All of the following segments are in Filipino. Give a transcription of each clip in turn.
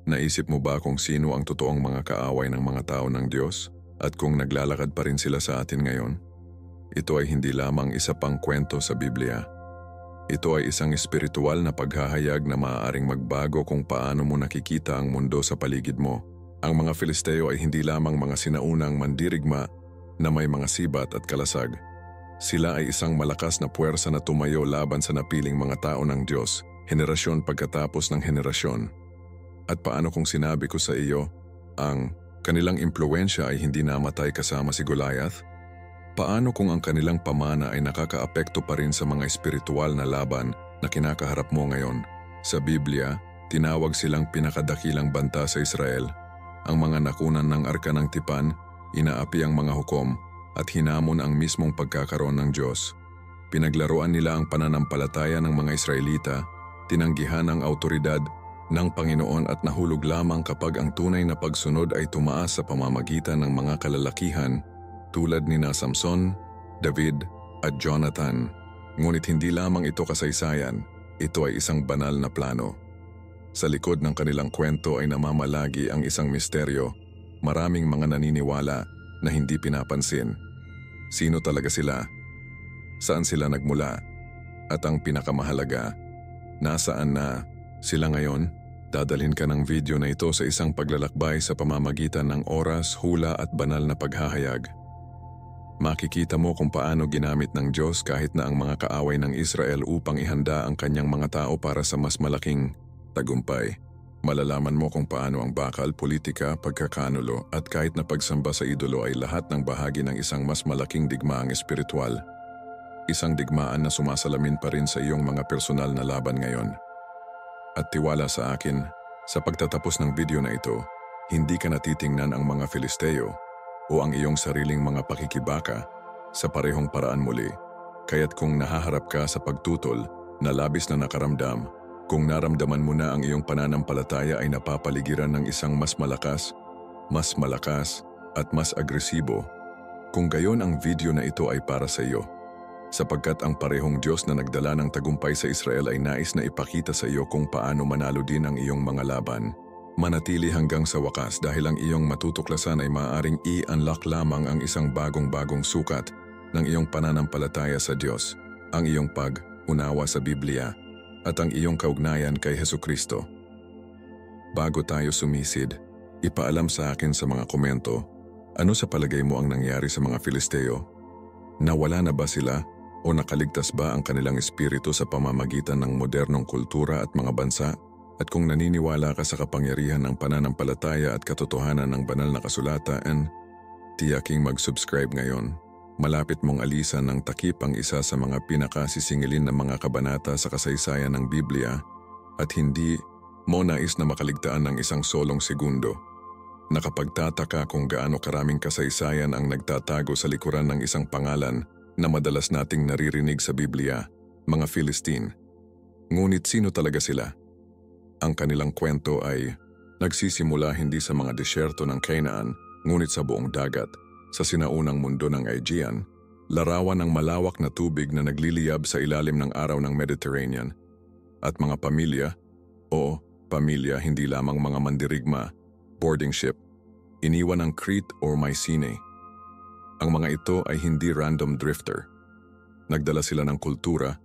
Naisip mo ba kung sino ang totoong mga kaaway ng mga tao ng Diyos at kung naglalakad pa rin sila sa atin ngayon? Ito ay hindi lamang isa pang kwento sa Biblia. Ito ay isang espiritual na paghahayag na maaaring magbago kung paano mo nakikita ang mundo sa paligid mo. Ang mga Filisteo ay hindi lamang mga sinaunang mandirigma na may mga sibat at kalasag. Sila ay isang malakas na puwersa na tumayo laban sa napiling mga tao ng Diyos, henerasyon pagkatapos ng henerasyon. At paano kung sinabi ko sa iyo, ang kanilang impluensya ay hindi namatay kasama si Goliath? Paano kung ang kanilang pamana ay nakakaapekto pa rin sa mga espiritual na laban na kinakaharap mo ngayon? Sa Biblia, tinawag silang pinakadakilang banta sa Israel. Ang mga nakunan ng Arka ng Tipan, inaapi ang mga hukom at hinamon ang mismong pagkakaroon ng Diyos. Pinaglaruan nila ang pananampalataya ng mga Israelita, tinanggihan ang autoridad ng Panginoon at nahulog lamang kapag ang tunay na pagsunod ay tumaas sa pamamagitan ng mga kalalakihan tulad ni Samson, David at Jonathan. Ngunit hindi lamang ito kasaysayan, ito ay isang banal na plano. Sa likod ng kanilang kwento ay namamalagi ang isang misteryo, maraming mga naniniwala na hindi pinapansin. Sino talaga sila? Saan sila nagmula? At ang pinakamahalaga, nasaan na sila ngayon? Dadalhin ka ng video na ito sa isang paglalakbay sa pamamagitan ng oras, hula at banal na paghahayag. Makikita mo kung paano ginamit ng Diyos kahit na ang mga kaaway ng Israel upang ihanda ang kanyang mga tao para sa mas malaking tagumpay. Malalaman mo kung paano ang bakal, politika, pagkakanulo at kahit na pagsamba sa idolo ay lahat ng bahagi ng isang mas malaking digmaang espiritual. Isang digmaan na sumasalamin pa rin sa iyong mga personal na laban ngayon. At tiwala sa akin, sa pagtatapos ng video na ito, hindi ka natitingnan ang mga Filisteo o ang iyong sariling mga pakikibaka sa parehong paraan muli. Kaya't kung nahaharap ka sa pagtutol na labis na nakaramdam, kung naramdaman mo na ang iyong pananampalataya ay napapaligiran ng isang mas malakas at mas agresibo, kung gayon ang video na ito ay para sa iyo. Sapagkat ang parehong Diyos na nagdala ng tagumpay sa Israel ay nais na ipakita sa iyo kung paano manalo din ang iyong mga laban. Manatili hanggang sa wakas dahil ang iyong matutuklasan ay maaaring i-unlock lamang ang isang bagong sukat ng iyong pananampalataya sa Diyos, ang iyong pag-unawa sa Biblia, at ang iyong kaugnayan kay Hesukristo. Bago tayo sumisid, ipaalam sa akin sa mga komento, ano sa palagay mo ang nangyari sa mga Filisteo? Nawala na ba sila o nakaligtas ba ang kanilang espiritu sa pamamagitan ng modernong kultura at mga bansa? At kung naniniwala ka sa kapangyarihan ng pananampalataya at katotohanan ng banal na kasulatan, tiyaking mag-subscribe ngayon. Malapit mong alisan ng takip ang isa sa mga pinakasisingilin na mga kabanata sa kasaysayan ng Biblia at hindi mo nais na makaligtaan ng isang solong segundo. Nakapagtataka kung gaano karaming kasaysayan ang nagtatago sa likuran ng isang pangalan na madalas nating naririnig sa Biblia, mga Philistine. Ngunit sino talaga sila? Ang kanilang kwento ay nagsisimula hindi sa mga disyerto ng Canaan, ngunit sa buong dagat, sa sinaunang mundo ng Aegean, larawan ng malawak na tubig na nagliliyab sa ilalim ng araw ng Mediterranean. At mga pamilya hindi lamang mga mandirigma, boarding ship, iniwan ng Crete or Mycenae. Ang mga ito ay hindi random drifter. Nagdala sila ng kultura,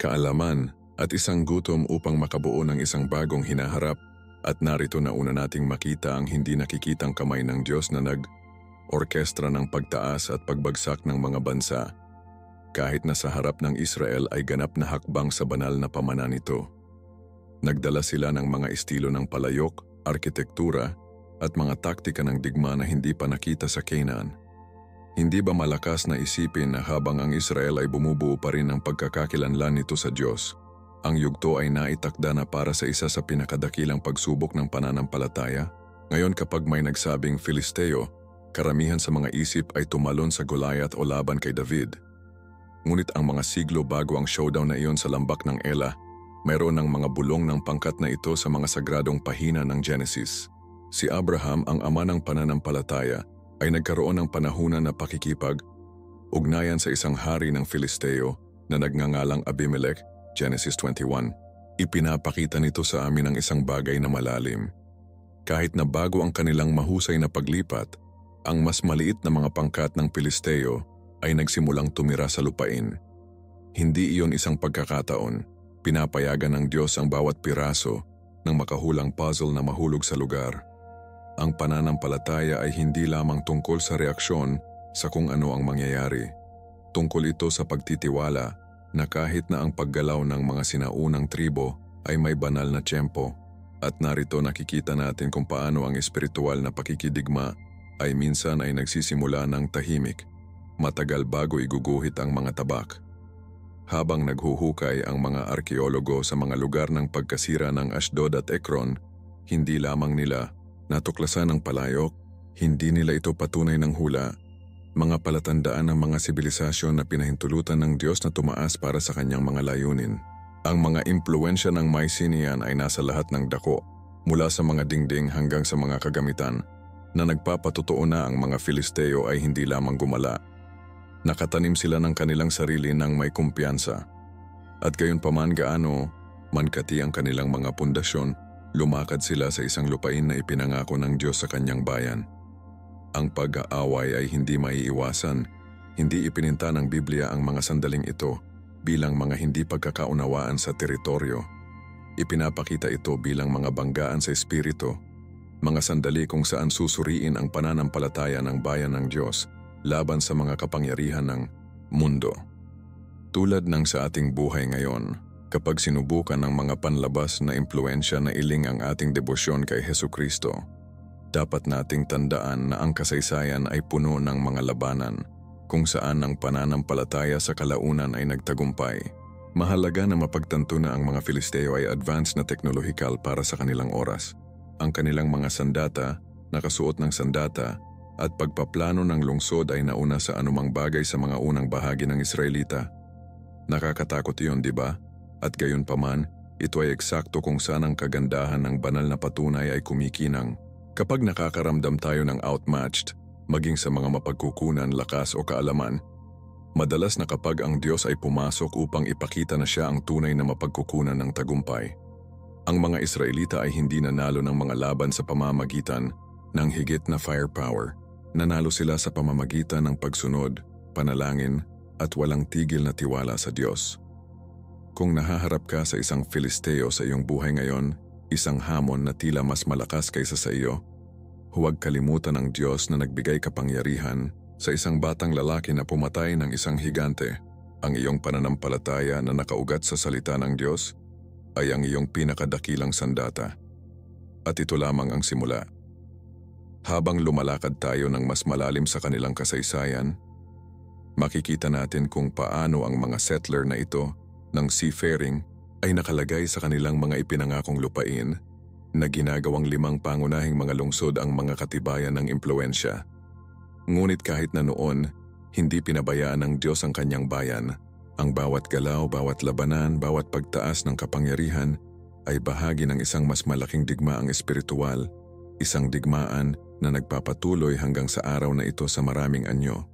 kaalaman, at isang gutom upang makabuo ng isang bagong hinaharap, at narito na una nating makita ang hindi nakikitang kamay ng Diyos na nag-orkestra ng pagtaas at pagbagsak ng mga bansa, kahit na sa harap ng Israel ay ganap na hakbang sa banal na pamana nito. Nagdala sila ng mga estilo ng palayok, arkitektura, at mga taktika ng digma na hindi pa nakita sa Canaan. Hindi ba malakas na isipin na habang ang Israel ay bumubuo pa rin ng pagkakakilanlan nito sa Diyos, ang yugto ay naitakda na para sa isa sa pinakadakilang pagsubok ng pananampalataya? Ngayon kapag may nagsabing Filisteo, karamihan sa mga isip ay tumalon sa Goliath o laban kay David. Ngunit ang mga siglo bago ang showdown na iyon sa lambak ng Ela, mayroon ng mga bulong ng pangkat na ito sa mga sagradong pahina ng Genesis. Si Abraham, ang ama ng pananampalataya, ay nagkaroon ng panahunan na pakikipag-ugnayan sa isang hari ng Filisteo na nagngangalang Abimelech, Genesis 21. Ipinapakita nito sa amin ang isang bagay na malalim. Kahit na bago ang kanilang mahusay na paglipat, ang mas maliit na mga pangkat ng Pilisteo ay nagsimulang tumira sa lupain. Hindi iyon isang pagkakataon, pinapayagan ng Diyos ang bawat piraso ng makahulang puzzle na mahulog sa lugar. Ang pananampalataya ay hindi lamang tungkol sa reaksyon sa kung ano ang mangyayari. Tungkol ito sa pagtitiwala na kahit na ang paggalaw ng mga sinaunang tribo ay may banal na tiyempo. At narito nakikita natin kung paano ang espiritual na pakikidigma ay minsan ay nagsisimula ng tahimik, matagal bago iguguhit ang mga tabak. Habang naghuhukay ang mga arkeologo sa mga lugar ng pagkasira ng Ashdod at Ekron, hindi lamang nila natuklasan ang palayok, hindi nila ito patunay ng hula, mga palatandaan ng mga sibilisasyon na pinahintulutan ng Diyos na tumaas para sa kanyang mga layunin. Ang mga impluensya ng Mycenaean ay nasa lahat ng dako, mula sa mga dingding hanggang sa mga kagamitan, na nagpapatotoo na ang mga Filisteo ay hindi lamang gumala. Nakatanim sila ng kanilang sarili ng may kumpiyansa. At gayunpaman gaano mankati ang kanilang mga pundasyon, lumakad sila sa isang lupain na ipinangako ng Diyos sa kanyang bayan. Ang pag-aaway ay hindi maiiwasan, hindi ipininta ng Biblia ang mga sandaling ito bilang mga hindi pagkakaunawaan sa teritoryo. Ipinapakita ito bilang mga banggaan sa espiritu, mga sandali kung saan susuriin ang pananampalataya ng bayan ng Diyos laban sa mga kapangyarihan ng mundo. Tulad ng sa ating buhay ngayon, kapag sinubukan ng mga panlabas na impluensya na iling ang ating debosyon kay Hesukristo, dapat nating tandaan na ang kasaysayan ay puno ng mga labanan, kung saan ang pananampalataya sa kalaunan ay nagtagumpay. Mahalaga na mapagtanto na ang mga Filisteo ay advanced na teknolohikal para sa kanilang oras. Ang kanilang mga sandata, nakasuot ng sandata, at pagpaplano ng lungsod ay nauna sa anumang bagay sa mga unang bahagi ng Israelita. Nakakatakot iyon, di ba? At gayunpaman, ito ay eksakto kung saan ang kagandahan ng banal na patunay ay kumikinang. Kapag nakakaramdam tayo ng outmatched, maging sa mga mapagkukunan, lakas o kaalaman, madalas na kapag ang Diyos ay pumasok upang ipakita na siya ang tunay na mapagkukunan ng tagumpay. Ang mga Israelita ay hindi nanalo ng mga laban sa pamamagitan ng higit na firepower. Nanalo sila sa pamamagitan ng pagsunod, panalangin at walang tigil na tiwala sa Diyos. Kung nahaharap ka sa isang Filisteo sa iyong buhay ngayon, isang hamon na tila mas malakas kaysa sa iyo, huwag kalimutan ang Diyos na nagbigay kapangyarihan sa isang batang lalaki na pumatay ng isang higante. Ang iyong pananampalataya na nakaugat sa salita ng Diyos ay ang iyong pinakadakilang sandata. At ito lamang ang simula. Habang lumalakad tayo ng mas malalim sa kanilang kasaysayan, makikita natin kung paano ang mga settler na ito ng seafaring ay nakalagay sa kanilang mga ipinangakong lupain na ginagawang 5 pangunahing mga lungsod ang mga katibayan ng impluensya. Ngunit kahit na noon, hindi pinabayaan ng Diyos ang kanyang bayan. Ang bawat galaw, bawat labanan, bawat pagtaas ng kapangyarihan ay bahagi ng isang mas malaking digmaang espiritual, isang digmaan na nagpapatuloy hanggang sa araw na ito sa maraming anyo.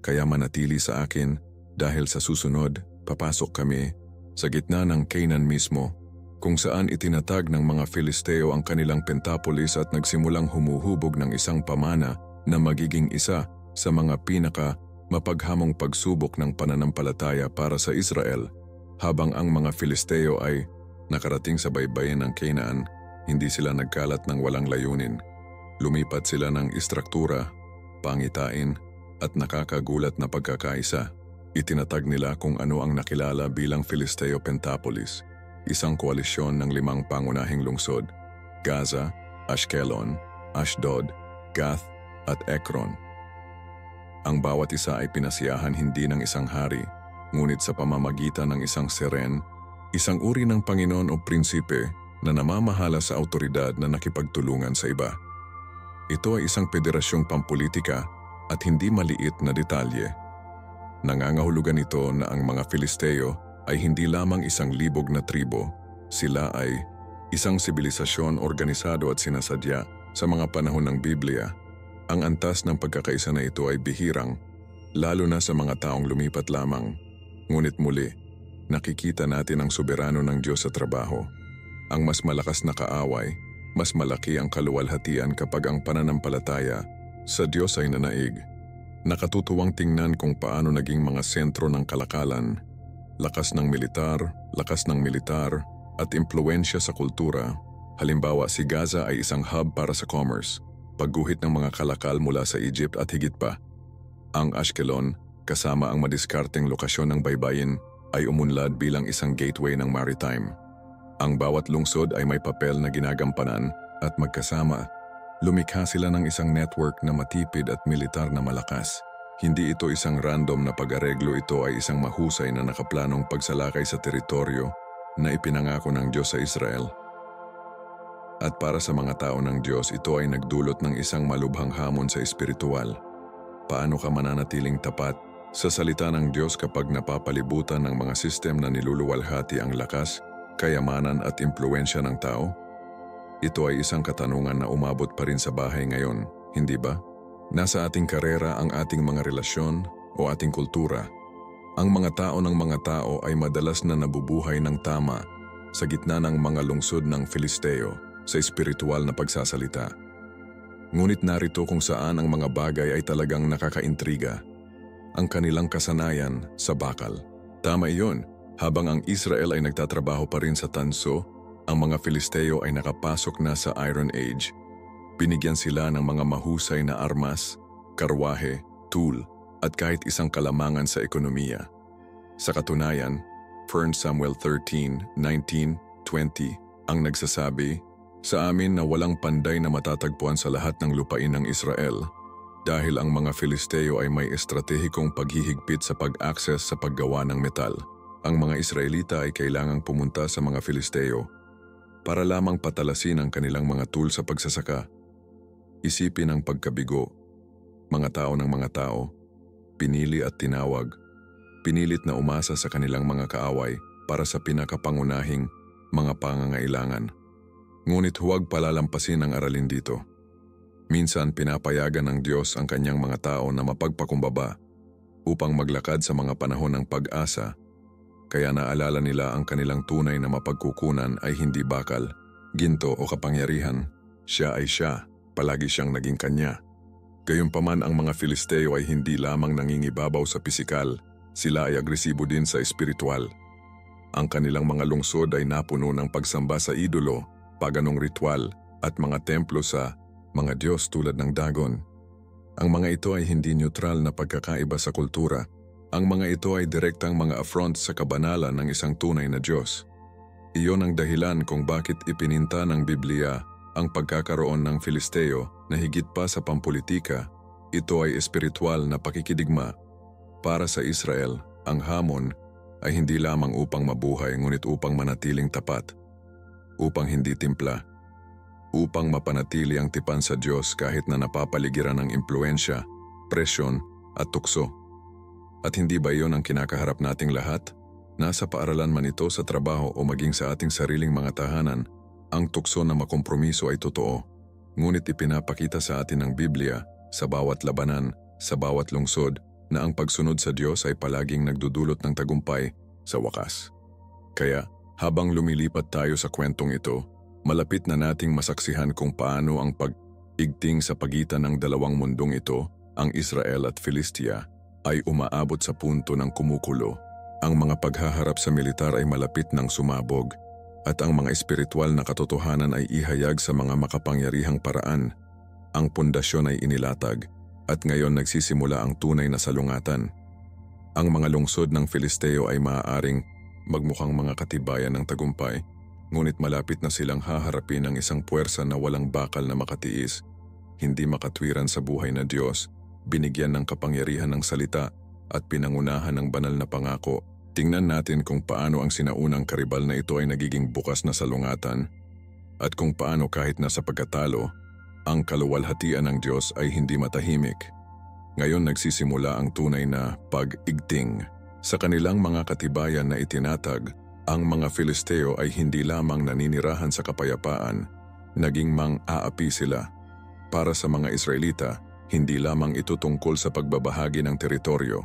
Kaya manatili sa akin dahil sa susunod, papasok kami sa gitna ng Canaan mismo, kung saan itinatag ng mga Filisteo ang kanilang Pentapolis at nagsimulang humuhubog ng isang pamana na magiging isa sa mga mapaghamong pagsubok ng pananampalataya para sa Israel. Habang ang mga Filisteo ay nakarating sa baybayin ng Canaan, hindi sila nagkalat ng walang layunin. Lumipat sila ng istruktura, pangitain at nakakagulat na pagkakaisa. Itinatag nila kung ano ang nakilala bilang Filisteo Pentapolis, isang koalisyon ng 5 pangunahing lungsod: Gaza, Ashkelon, Ashdod, Gath at Ekron. Ang bawat isa ay pinasiyahan hindi ng isang hari, ngunit sa pamamagitan ng isang seren, isang uri ng Panginoon o prinsipe na namamahala sa autoridad na nakipagtulungan sa iba. Ito ay isang federasyong pampulitika at hindi maliit na detalye. Nangangahulugan ito na ang mga Filisteo ay hindi lamang isang libog na tribo, sila ay isang sibilisasyon organisado at sinasadya sa mga panahon ng Biblia. Ang antas ng pagkakaisa na ito ay bihirang, lalo na sa mga taong lumipat lamang. Ngunit muli, nakikita natin ang soberano ng Diyos sa trabaho. Ang mas malakas na kaaway, Mas malaki ang kaluwalhatian kapag ang pananampalataya sa Diyos ay nanaig. Nakatutuwang tingnan kung paano naging mga sentro ng kalakalan, lakas ng militar, at impluensya sa kultura. Halimbawa, si Gaza ay isang hub para sa commerce, pagguhit ng mga kalakal mula sa Egypt at higit pa. Ang Ashkelon, kasama ang madiskarteng lokasyon ng baybayin, ay umunlad bilang isang gateway ng maritime. Ang bawat lungsod ay may papel na ginagampanan at magkasama, lumikha sila ng isang network na matipid at militar na malakas. Hindi ito isang random na pag-areglo, ito ay isang mahusay na nakaplanong pagsalakay sa teritoryo na ipinangako ng Diyos sa Israel. At para sa mga tao ng Diyos, ito ay nagdulot ng isang malubhang hamon sa espiritual. Paano ka mananatiling tapat sa salita ng Diyos kapag napapalibutan ng mga sistem na niluluwalhati ang lakas, kayamanan at impluensya ng tao? Ito ay isang katanungan na umabot pa rin sa bahay ngayon, hindi ba? Nasa ating karera ang ating mga relasyon o ating kultura. Ang mga tao ng mga tao ay madalas na nabubuhay ng tama sa gitna ng mga lungsod ng Filisteo sa espiritual na pagsasalita. Ngunit narito kung saan ang mga bagay ay talagang nakakaintriga. Ang kanilang kasanayan sa bakal. Tama iyon, habang ang Israel ay nagtatrabaho pa rin sa tanso, ang mga Filisteo ay nakapasok na sa Iron Age. Binigyan sila ng mga mahusay na armas, karwahe, tool, at kahit isang kalamangan sa ekonomiya. Sa katunayan, 1 Samuel 13:19-20 ang nagsasabi, "Sa amin na walang panday na matatagpuan sa lahat ng lupain ng Israel, dahil ang mga Filisteo ay may estratehikong paghihigpit sa pag-access sa paggawa ng metal. Ang mga Israelita ay kailangang pumunta sa mga Filisteo para lamang patalasin ang kanilang mga tool sa pagsasaka. Isipin ang pagkabigo, mga tao ng mga tao, pinili at tinawag, pinilit na umasa sa kanilang mga kaaway para sa pinakapangunahing mga pangangailangan. Ngunit huwag palalampasin ang aralin dito. Minsan pinapayagan ng Diyos ang kanyang mga tao na mapagpakumbaba upang maglakad sa mga panahon ng pag-asa, kaya naalala nila ang kanilang tunay na mapagkukunan ay hindi bakal, ginto o kapangyarihan. Siya ay siya, palagi siyang naging kanya. Gayunpaman ang mga Filisteo ay hindi lamang nangingibabaw sa pisikal, sila ay agresibo din sa espiritual. Ang kanilang mga lungsod ay napuno ng pagsamba sa idolo, paganong ritual at mga templo sa mga Diyos tulad ng Dagon. Ang mga ito ay hindi neutral na pagkakaiba sa kultura. Ang mga ito ay direktang mga affront sa kabanalan ng isang tunay na Diyos. Iyon ang dahilan kung bakit ipininta ng Biblia ang pagkakaroon ng Filisteo na higit pa sa pampolitika. Ito ay espiritual na pakikidigma. Para sa Israel, ang hamon ay hindi lamang upang mabuhay ngunit upang manatiling tapat, upang hindi timpla, upang mapanatili ang tipan sa Diyos kahit na napapaligiran ng impluensya, presyon at tukso. At hindi ba iyon ang kinakaharap nating lahat? Nasa paaralan man ito, sa trabaho o maging sa ating sariling mga tahanan, ang tukso na makompromiso ay totoo. Ngunit ipinapakita sa atin ng Biblia, sa bawat labanan, sa bawat lungsod, na ang pagsunod sa Diyos ay palaging nagdudulot ng tagumpay sa wakas. Kaya, habang lumilipat tayo sa kwentong ito, malapit na nating masaksihan kung paano ang pag-igting sa pagitan ng dalawang mundong ito, ang Israel at Filistia, ay umaabot sa punto ng kumukulo. Ang mga paghaharap sa militar ay malapit ng sumabog, at ang mga espiritual na katotohanan ay ihayag sa mga makapangyarihang paraan. Ang pundasyon ay inilatag, at ngayon nagsisimula ang tunay na salungatan. Ang mga lungsod ng Filisteo ay maaaring magmukhang mga katibayan ng tagumpay, ngunit malapit na silang haharapin ng isang puwersa na walang bakal na makatiis, hindi makatwiran sa buhay na Diyos, binigyan ng kapangyarihan ng salita at pinangunahan ng banal na pangako. Tingnan natin kung paano ang sinaunang karibal na ito ay nagiging bukas na salungatan at kung paano kahit nasa pagkatalo, ang kaluwalhatian ng Diyos ay hindi matahimik. Ngayon nagsisimula ang tunay na pag-igting. Sa kanilang mga katibayan na itinatag, ang mga Filisteo ay hindi lamang naninirahan sa kapayapaan, naging mang-aapi sila. Para sa mga Israelita, hindi lamang ito tungkol sa pagbabahagi ng teritoryo.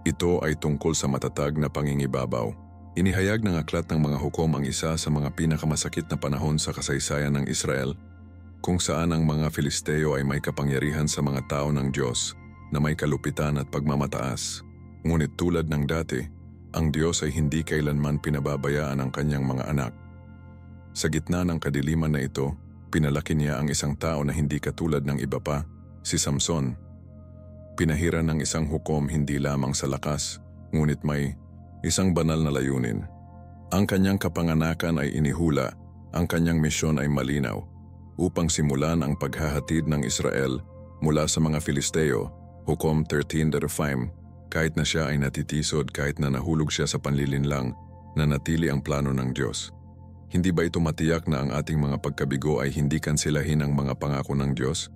Ito ay tungkol sa matatag na pangingibabaw. Inihayag ng aklat ng mga hukom ang isa sa mga pinakamasakit na panahon sa kasaysayan ng Israel, kung saan ang mga Filisteo ay may kapangyarihan sa mga tao ng Diyos na may kalupitan at pagmamataas. Ngunit tulad ng dati, ang Diyos ay hindi kailanman pinababayaan ang kanyang mga anak. Sa gitna ng kadiliman na ito, pinalaki niya ang isang tao na hindi katulad ng iba pa, si Samson. Pinahiran ng isang hukom hindi lamang sa lakas, ngunit may isang banal na layunin. Ang kanyang kapanganakan ay inihula, ang kanyang misyon ay malinaw, upang simulan ang paghahatid ng Israel mula sa mga Filisteo, Hukom 13:5, kahit na siya ay natitisod, kahit na nahulog siya sa panlilinlang, nanatili ang plano ng Diyos. Hindi ba ito matiyak na ang ating mga pagkabigo ay hindi kansilahin ang mga pangako ng Diyos?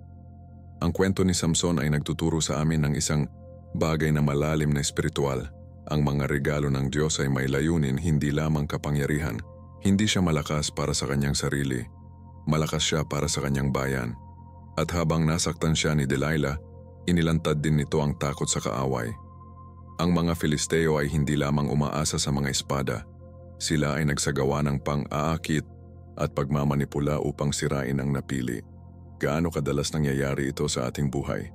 Ang kwento ni Samson ay nagtuturo sa amin ng isang bagay na malalim na espiritual. Ang mga regalo ng Diyos ay may layunin, hindi lamang kapangyarihan. Hindi siya malakas para sa kanyang sarili. Malakas siya para sa kanyang bayan. At habang nasaktan siya ni Delilah, inilantad din nito ang takot sa kaaway. Ang mga Filisteo ay hindi lamang umaasa sa mga espada. Sila ay nagsagawa ng pang-aakit at pagmamanipula upang sirain ang napili. Gaano kadalas nangyayari ito sa ating buhay?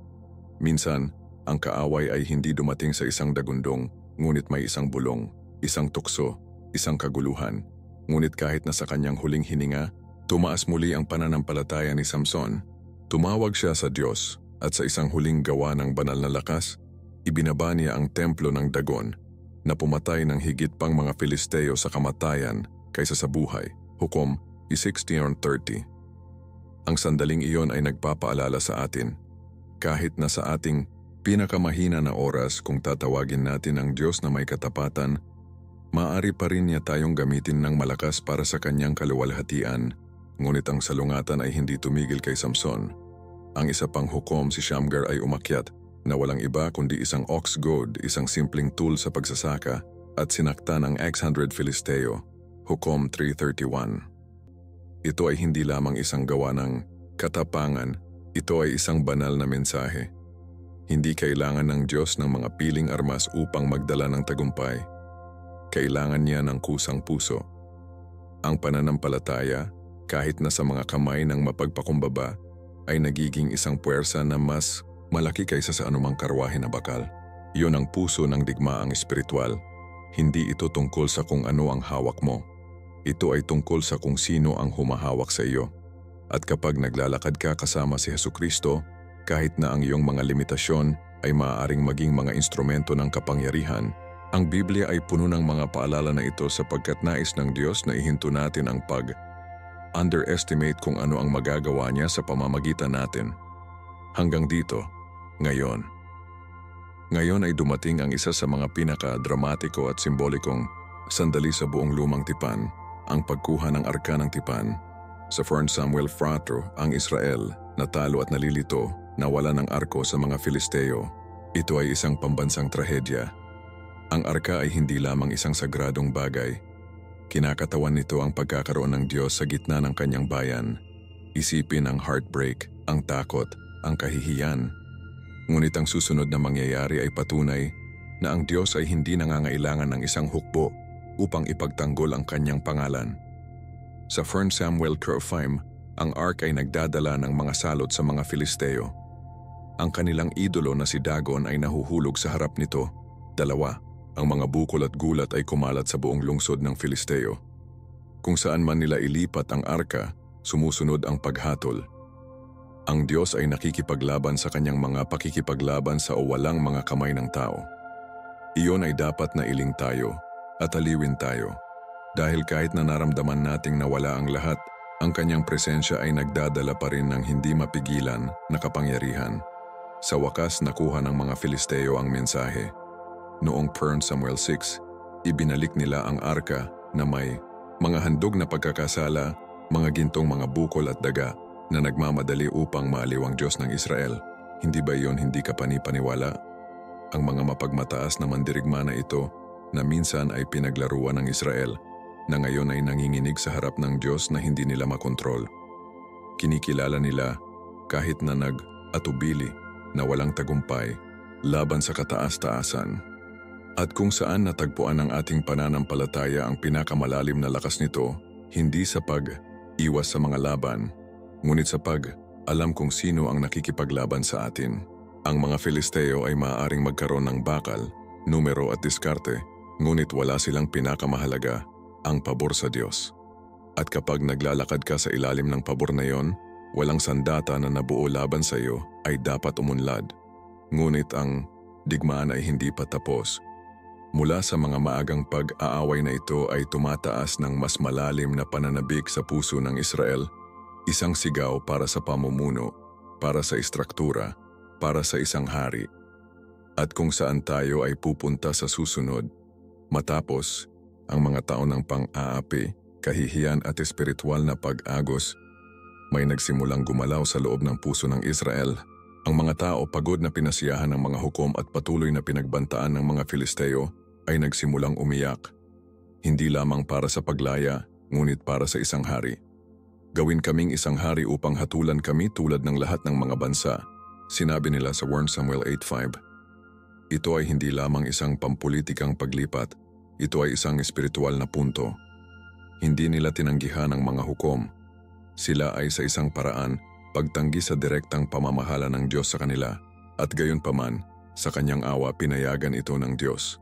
Minsan, ang kaaway ay hindi dumating sa isang dagundong, ngunit may isang bulong, isang tukso, isang kaguluhan. Ngunit kahit na sa kanyang huling hininga, tumaas muli ang pananampalataya ni Samson. Tumawag siya sa Diyos at sa isang huling gawa ng banal na lakas, ibinaba niya ang templo ng Dagon na pumatay ng higit pang mga Filisteo sa kamatayan kaysa sa buhay. Hukom 16:30. Ang sandaling iyon ay nagpapaalala sa atin, kahit na sa ating pinakamahina na oras, kung tatawagin natin ang Diyos na may katapatan, maaari pa rin niya tayong gamitin ng malakas para sa kanyang kaluwalhatian. Ngunit ang salungatan ay hindi tumigil kay Samson. Ang isa pang hukom, si Shamgar, ay umakyat na walang iba kundi isang ox goad, isang simpleng tool sa pagsasaka, at sinaktan ang 600 Filisteo. Hukom 3:31. Ito ay hindi lamang isang gawa ng katapangan, ito ay isang banal na mensahe. Hindi kailangan ng Diyos ng mga piling armas upang magdala ng tagumpay. Kailangan niya ng kusang puso. Ang pananampalataya, kahit na sa mga kamay ng mapagpakumbaba, ay nagiging isang puwersa na mas malaki kaysa sa anumang karwahe na bakal. Iyon ang puso ng digmaang espiritual. Hindi ito tungkol sa kung ano ang hawak mo. Ito ay tungkol sa kung sino ang humahawak sa iyo. At kapag naglalakad ka kasama si Hesukristo, kahit na ang iyong mga limitasyon ay maaaring maging mga instrumento ng kapangyarihan, ang Biblia ay puno ng mga paalala na ito sapagkat nais ng Diyos na ihinto natin ang underestimate kung ano ang magagawa niya sa pamamagitan natin. Hanggang dito, ngayon. Ngayon ay dumating ang isa sa mga pinaka-dramatiko at simbolikong sandali sa buong lumang tipan, ang pagkuha ng arka ng tipan. Sa 1 Samuel 4, ang Israel, natalo at nalilito, nawala ng arko sa mga Filisteo. Ito ay isang pambansang trahedya. Ang arka ay hindi lamang isang sagradong bagay. Kinakatawan nito ang pagkakaroon ng Diyos sa gitna ng kanyang bayan. Isipin ang heartbreak, ang takot, ang kahihiyan. Ngunit ang susunod na mangyayari ay patunay na ang Diyos ay hindi nangangailangan ng isang hukbo upang ipagtanggol ang kanyang pangalan. Sa 1 Samuel 5, ang ark ay nagdadala ng mga salot sa mga Filisteo. Ang kanilang idolo na si Dagon ay nahuhulog sa harap nito. 2, ang mga bukol at gulat ay kumalat sa buong lungsod ng Filisteo. Kung saan man nila ilipat ang arka, sumusunod ang paghatol. Ang Diyos ay nakikipaglaban sa kanyang mga pakikipaglaban sa walang mga kamay ng tao. Iyon ay dapat na iling tayo at aliwin tayo. Dahil kahit na naramdaman nating nawala ang lahat, ang kanyang presensya ay nagdadala pa rin ng hindi mapigilan na kapangyarihan. Sa wakas, nakuha ng mga Filisteo ang mensahe. Noong 1 Samuel 6, ibinalik nila ang arka na may mga handog na pagkakasala, mga gintong mga bukol at daga na nagmamadali upang maaliw ang Diyos ng Israel. Hindi ba iyon hindi ka panipaniwala? Ang mga mapagmataas na mandirigma na ito na minsan ay pinaglaruan ng Israel, na ngayon ay nanginginig sa harap ng Diyos na hindi nila makontrol. Kinikilala nila kahit na nag-atubili na walang tagumpay laban sa kataas-taasan. At kung saan natagpuan ng ating pananampalataya ang pinakamalalim na lakas nito, hindi sa pag-iwas sa mga laban, Ngunit alam kung sino ang nakikipaglaban sa atin. Ang mga Filisteo ay maaaring magkaroon ng bakal, numero at diskarte, ngunit wala silang pinakamahalaga, ang pabor sa Diyos. At kapag naglalakad ka sa ilalim ng pabor na yon, walang sandata na nabuo laban sa iyo ay dapat umunlad. Ngunit ang digmaan ay hindi pa tapos. Mula sa mga maagang pag-aaway na ito ay tumataas ng mas malalim na pananabik sa puso ng Israel, isang sigaw para sa pamumuno, para sa istruktura, para sa isang hari. At kung saan tayo ay pupunta sa susunod, matapos ang mga taon ng pang-aapi, kahihiyan at espiritual na pag-agos, may nagsimulang gumalaw sa loob ng puso ng Israel. Ang mga tao pagod na pinasiyahan ng mga hukom at patuloy na pinagbantaan ng mga Filisteo ay nagsimulang umiyak. Hindi lamang para sa paglaya, ngunit para sa isang hari. Gawin kaming isang hari upang hatulan kami tulad ng lahat ng mga bansa, sinabi nila sa 1 Samuel 8:5. Ito ay hindi lamang isang pampulitikang paglipat, ito ay isang espiritual na punto. Hindi nila tinanggihan ang mga hukom. Sila ay sa isang paraan pagtanggi sa direktang pamamahala ng Diyos sa kanila, at gayon paman, sa kanyang awa pinayagan ito ng Diyos.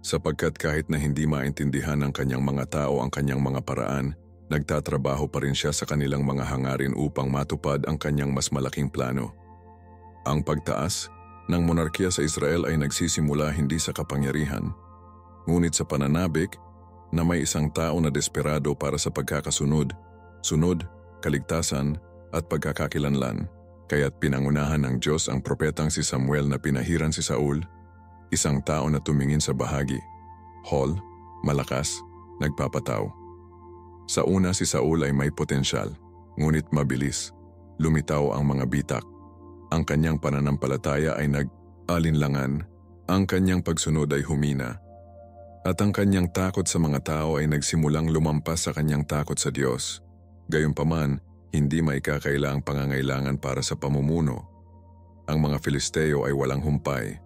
Sapagkat kahit na hindi maintindihan ng kanyang mga tao ang kanyang mga paraan, nagtatrabaho pa rin siya sa kanilang mga hangarin upang matupad ang kanyang mas malaking plano. Ang pagtaas ng monarkiya sa Israel ay nagsisimula hindi sa kapangyarihan, ngunit sa pananabik na may isang tao na desperado para sa pagkakasunod, kaligtasan at pagkakakilanlan. Kaya't pinangunahan ng Diyos ang propetang si Samuel na pinahiran si Saul, isang tao na tumingin sa bahagi, malakas, nagpapataw. Sa una si Saul ay may potensyal, ngunit mabilis, lumitaw ang mga bitak. Ang kanyang pananampalataya ay nag-alinlangan, ang kanyang pagsunod ay humina, at ang kanyang takot sa mga tao ay nagsimulang lumampas sa kanyang takot sa Diyos. Gayunpaman, hindi may kakailangang pangangailangan para sa pamumuno. Ang mga Filisteo ay walang humpay.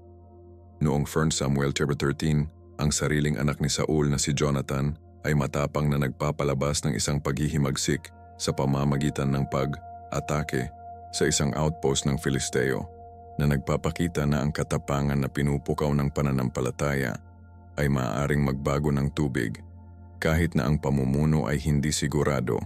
Noong 1 Samuel 13, ang sariling anak ni Saul na si Jonathan ay matapang na nagpapalabas ng isang paghihimagsik sa pamamagitan ng pag-atake sa isang outpost ng Filisteo, na nagpapakita na ang katapangan na pinupukaw ng pananampalataya ay maaaring magbago ng tubig kahit na ang pamumuno ay hindi sigurado.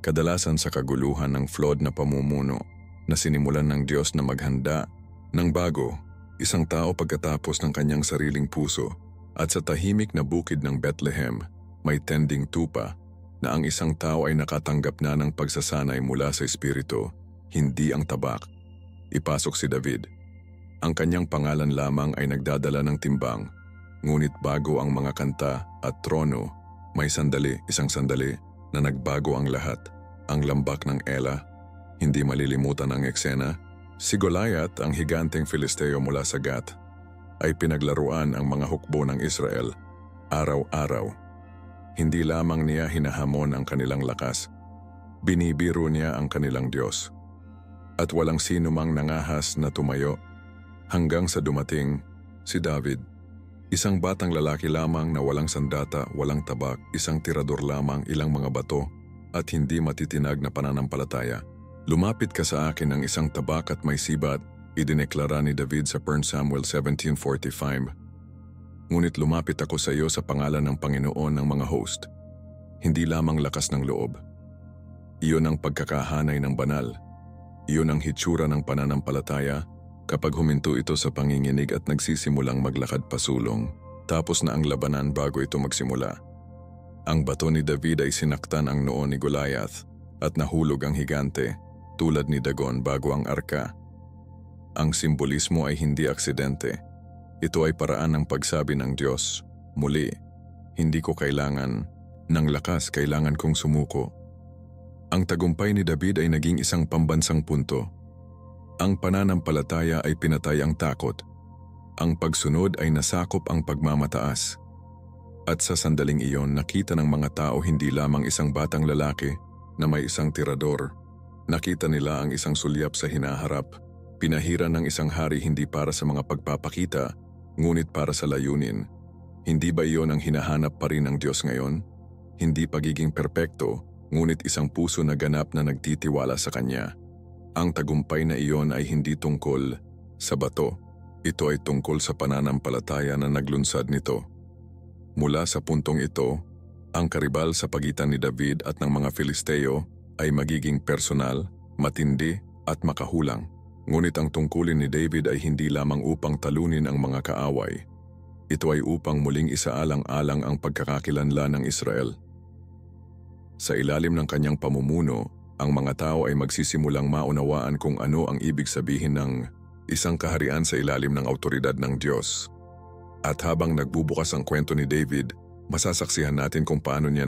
Kadalasan sa kaguluhan ng flawed na pamumuno na sinimulan ng Diyos na maghanda ng bago, isang tao pagkatapos ng kanyang sariling puso, at sa tahimik na bukid ng Bethlehem, may tending tupa na ang isang tao ay nakatanggap na ng pagsasanay mula sa espiritu, hindi ang tabak. Ipasok si David. Ang kanyang pangalan lamang ay nagdadala ng timbang, ngunit bago ang mga kanta at trono, may isang sandali na nagbago ang lahat. Ang lambak ng Ela, hindi malilimutan ang eksena. Si Goliath, ang higanteng Filisteo mula sa Gath, ay pinaglaruan ang mga hukbo ng Israel araw-araw. Hindi lamang niya hinahamon ang kanilang lakas, binibiro niya ang kanilang Diyos. At walang sino mang nangahas na tumayo hanggang sa dumating si David. Isang batang lalaki lamang na walang sandata, walang tabak, isang tirador lamang, ilang mga bato at hindi matitinag na pananampalataya. Lumapit ka sa akin ng isang tabak at may sibat, idineklara ni David sa 1 Samuel 17:45. Ngunit lumapit ako sa iyo sa pangalan ng Panginoon ng mga host. Hindi lamang lakas ng loob. Iyon ang pagkakahanay ng banal. Iyon ang hitsura ng pananampalataya kapag huminto ito sa panginginig at nagsisimulang maglakad pasulong. Tapos na ang labanan bago ito magsimula. Ang bato ni David ay sinaktan ang noo ni Goliath at nahulog ang higante, tulad ni Dagon bago ang arka. Ang simbolismo ay hindi aksidente. Ito ay paraan ng pagsabi ng Diyos, muli, hindi ko kailangan ng lakas, kailangan kong sumuko. Ang tagumpay ni David ay naging isang pambansang punto. Ang pananampalataya ay pinatay ang takot. Ang pagsunod ay nasakop ang pagmamataas. At sa sandaling iyon, nakita ng mga tao hindi lamang isang batang lalaki na may isang tirador. Nakita nila ang isang sulyap sa hinaharap, pinahiran ng isang hari hindi para sa mga pagpapakita, ngunit para sa layunin. Hindi ba iyon ang hinahanap pa rin ng Diyos ngayon? Hindi pagiging perpekto, ngunit isang puso na ganap na nagtitiwala sa kanya. Ang tagumpay na iyon ay hindi tungkol sa bato. Ito ay tungkol sa pananampalataya na naglunsad nito. Mula sa puntong ito, ang karibal sa pagitan ni David at ng mga Filisteo ay magiging personal, matindi at makahulang. Ngunit ang tungkulin ni David ay hindi lamang upang talunin ang mga kaaway. Ito ay upang muling isaalang-alang ang pagkakakilanlan ng Israel. Sa ilalim ng kanyang pamumuno, ang mga tao ay magsisimulang maunawaan kung ano ang ibig sabihin ng isang kaharian sa ilalim ng awtoridad ng Diyos. At habang nagbubukas ang kwento ni David, masasaksihan natin kung paano niya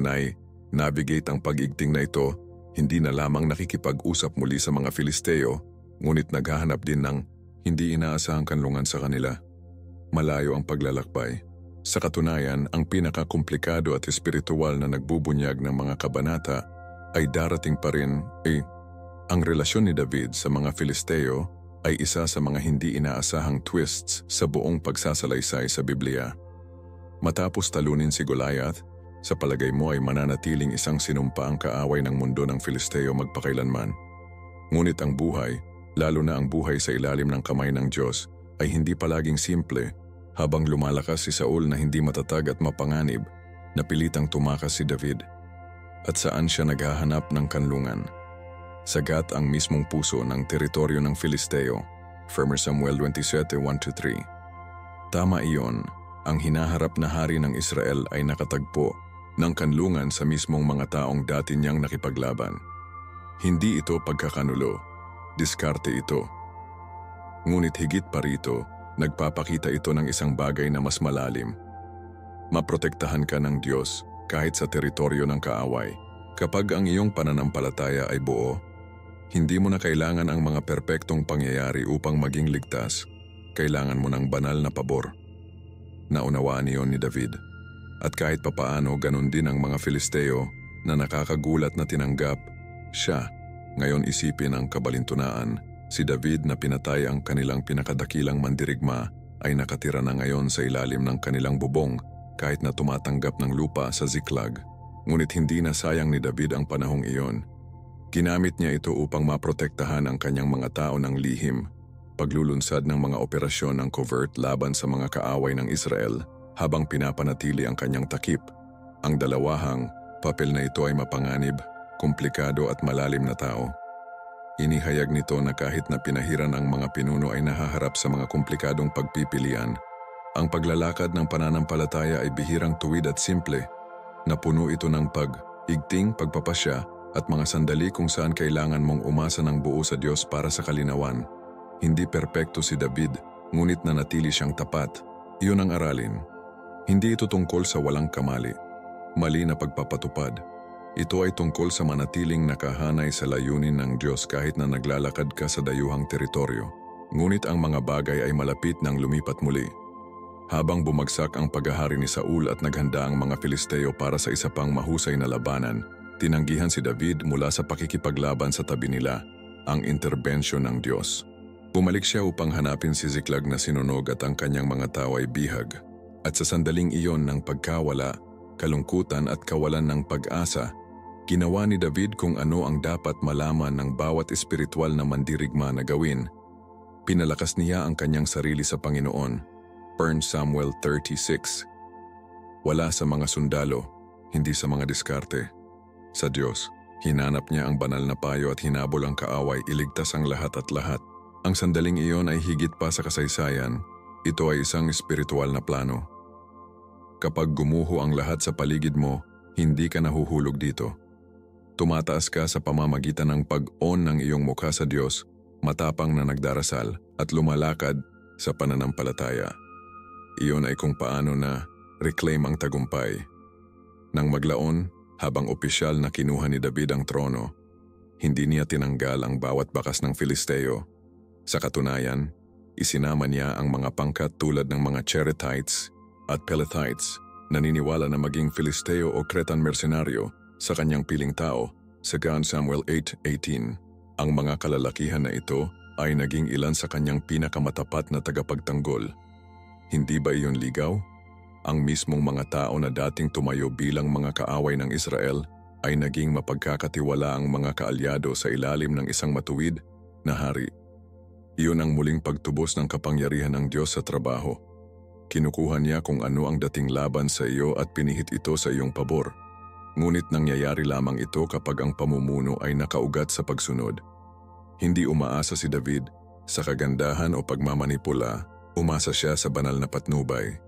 navigate ang pag-igting na ito, hindi na lamang nakikipag-usap muli sa mga Filisteo, ngunit naghahanap din ng hindi inaasahang kanlungan sa kanila. Malayo ang paglalakbay. Sa katunayan, ang pinakakomplikado at espiritual na nagbubunyag ng mga kabanata ay darating pa rin. Ang relasyon ni David sa mga Filisteo ay isa sa mga hindi inaasahang twists sa buong pagsasalaysay sa Biblia. Matapos talunin si Goliath, sa palagay mo ay mananatiling isang sinumpaang kaaway ng mundo ng Filisteo magpakailanman. Ngunit ang buhay, lalo na ang buhay sa ilalim ng kamay ng Diyos, ay hindi palaging simple. Habang lumalakas si Saul na hindi matatag at mapanganib, napilitang tumakas si David. At saan siya naghahanap ng kanlungan? Sagat ang mismong puso ng teritoryo ng Filisteo. 1 Samuel 27:1-3. Tama iyon, ang hinaharap na hari ng Israel ay nakatagpo ng kanlungan sa mismong mga taong dati niyang nakipaglaban. Hindi ito pagkakanulo, diskarte ito. Ngunit higit pa rito, nagpapakita ito ng isang bagay na mas malalim. Maprotektahan ka ng Diyos kahit sa teritoryo ng kaaway. Kapag ang iyong pananampalataya ay buo, hindi mo na kailangan ang mga perpektong pangyayari upang maging ligtas. Kailangan mo ng banal na pabor. Naunawaan niyon ni David. At kahit papaano ganun din ang mga Filisteo na nakakagulat na tinanggap siya. Ngayon isipin ang kabalintunaan. Si David na pinatay ang kanilang pinakadakilang mandirigma ay nakatira na ngayon sa ilalim ng kanilang bubong kahit na tumatanggap ng lupa sa Ziklag. Ngunit hindi na sayang ni David ang panahong iyon. Ginamit niya ito upang maprotektahan ang kanyang mga tao ng lihim, paglulunsad ng mga operasyon ng covert laban sa mga kaaway ng Israel habang pinapanatili ang kanyang takip. Ang dalawahang papel na ito ay mapanganib, komplikado at malalim na tao. Inihayag nito na kahit na pinahiran ang mga pinuno ay nahaharap sa mga komplikadong pagpipilian, ang paglalakad ng pananampalataya ay bihirang tuwid at simple, na puno ito ng pag-igting, pagpapasya at mga sandali kung saan kailangan mong umasa ng buo sa Diyos para sa kalinawan. Hindi perpekto si David, ngunit nanatili siyang tapat. Iyon ang aralin. Hindi ito tungkol sa walang kamali, mali na pagpapatupad. Ito ay tungkol sa manatiling nakahanay sa layunin ng Diyos kahit na naglalakad ka sa dayuhang teritoryo. Ngunit ang mga bagay ay malapit nang lumipat muli. Habang bumagsak ang paghahari ni Saul at naghanda ang mga Filisteo para sa isa pang mahusay na labanan, tinanggihan si David mula sa pakikipaglaban sa tabi nila, ang interbensyon ng Diyos. Bumalik siya upang hanapin si Ziklag na sinunog at ang kanyang mga tao ay bihag. At sa sandaling iyon ng pagkawala, kalungkutan at kawalan ng pag-asa, ginawa ni David kung ano ang dapat malaman ng bawat espiritual na mandirigma na gawin. Pinalakas niya ang kanyang sarili sa Panginoon. 1 Samuel 36. Wala sa mga sundalo, hindi sa mga diskarte. Sa Diyos, hinanap niya ang banal na payo at hinabol ang kaaway, iligtas ang lahat at lahat. Ang sandaling iyon ay higit pa sa kasaysayan. Ito ay isang espiritual na plano. Kapag gumuho ang lahat sa paligid mo, hindi ka nahuhulog dito. Tumataas ka sa pamamagitan ng pag-on ng iyong mukha sa Diyos, matapang na nagdarasal at lumalakad sa pananampalataya. Iyon ay kung paano na reclaim ang tagumpay. Nang maglaon, habang opisyal na kinuha ni David ang trono, hindi niya tinanggal ang bawat bakas ng Filisteo. Sa katunayan, isinama niya ang mga pangkat tulad ng mga Cherethites at Pelethites, naniniwala na maging Filisteo o Cretan mercenaryo sa kanyang piling tao sa 2 Samuel 8:18. Ang mga kalalakihan na ito ay naging ilan sa kanyang pinakamatapat na tagapagtanggol. Hindi ba iyon ligaw? Ang mismong mga tao na dating tumayo bilang mga kaaway ng Israel ay naging mapagkakatiwala ang mga kaalyado sa ilalim ng isang matuwid na hari. Iyon ang muling pagtubos ng kapangyarihan ng Diyos sa trabaho. Kinukuha niya kung ano ang dating laban sa iyo at pinihit ito sa iyong pabor. Ngunit nangyayari lamang ito kapag ang pamumuno ay nakaugat sa pagsunod. Hindi umaasa si David sa kagandahan o pagmamanipula, umasa siya sa banal na patnubay.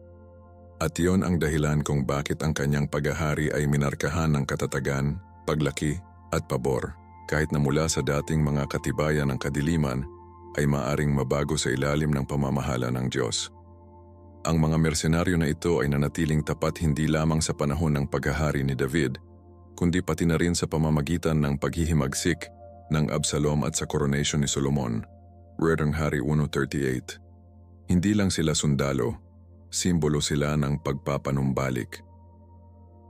At iyon ang dahilan kung bakit ang kanyang paghahari ay minarkahan ng katatagan, paglaki at pabor. Kahit na mula sa dating mga katibayan ng kadiliman ay maaring mabago sa ilalim ng pamamahala ng Diyos. Ang mga mersenaryo na ito ay nanatiling tapat hindi lamang sa panahon ng paghahari ni David, kundi pati na rin sa pamamagitan ng paghihimagsik ng Absalom at sa coronation ni Solomon. Redang Hari 1:38. Hindi lang sila sundalo, simbolo sila ng pagpapanumbalik.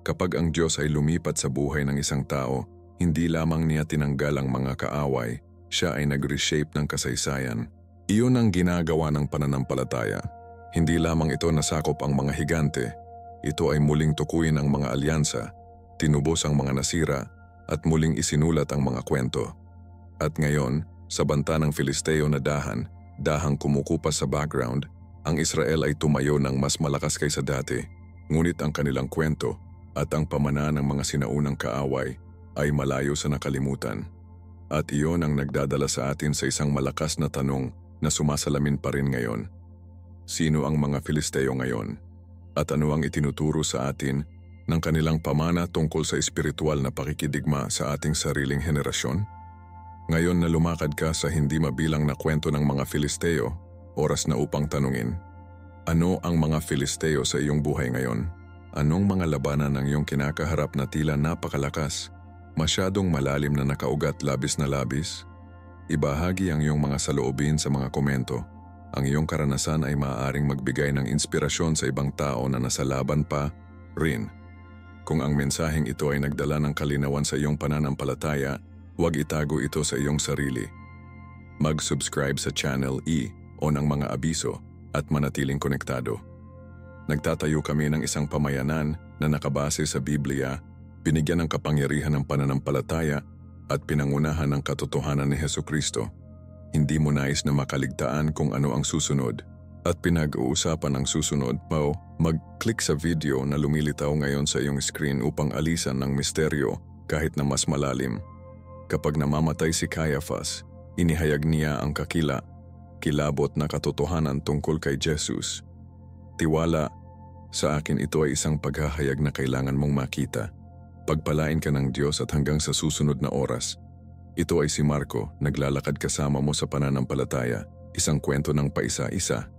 Kapag ang Diyos ay lumipat sa buhay ng isang tao, hindi lamang niya tinanggal ang mga kaaway, siya ay nag-reshape ng kasaysayan. Iyon ang ginagawa ng pananampalataya. Hindi lamang ito nasakop ang mga higante, ito ay muling tukuyin ang mga alyansa, tinubos ang mga nasira, at muling isinulat ang mga kwento. At ngayon, sa banta ng Filisteo na dahang kumukupas sa background, ang Israel ay tumayo ng mas malakas kaysa dati, ngunit ang kanilang kwento at ang pamana ng mga sinaunang kaaway ay malayo sa nakalimutan. At iyon ang nagdadala sa atin sa isang malakas na tanong na sumasalamin pa rin ngayon. Sino ang mga Filisteo ngayon? At ano ang itinuturo sa atin ng kanilang pamana tungkol sa espiritual na pakikidigma sa ating sariling henerasyon? Ngayon na lumakad ka sa hindi mabilang na kwento ng mga Filisteo, oras na upang tanungin, ano ang mga Filisteo sa iyong buhay ngayon? Anong mga labanan ang iyong kinakaharap na tila napakalakas, masyadong malalim na nakaugat labis na labis? Ibahagi ang iyong mga saloobin sa mga komento. Ang iyong karanasan ay maaaring magbigay ng inspirasyon sa ibang tao na nasa laban pa rin. Kung ang mensaheng ito ay nagdala ng kalinawan sa iyong pananampalataya, huwag itago ito sa iyong sarili. Mag-subscribe sa Channel E o ng mga abiso at manatiling konektado. Nagtatayo kami ng isang pamayanan na nakabase sa Biblia, binigyan ng kapangyarihan ng pananampalataya at pinangunahan ng katotohanan ni Hesukristo. Hindi mo nais na makaligtaan kung ano ang susunod at pinag-uusapan ang susunod, mag-click sa video na lumilitaw ngayon sa iyong screen upang alisan ng misteryo kahit na mas malalim. Kapag namamatay si Caiaphas, inihayag niya ang kilabot na katotohanan tungkol kay Jesus. Tiwala, sa akin ito ay isang paghahayag na kailangan mong makita. Pagpalain ka ng Diyos at hanggang sa susunod na oras. Ito ay si Marco, naglalakad kasama mo sa pananampalataya, isang kwento ng paisa-isa.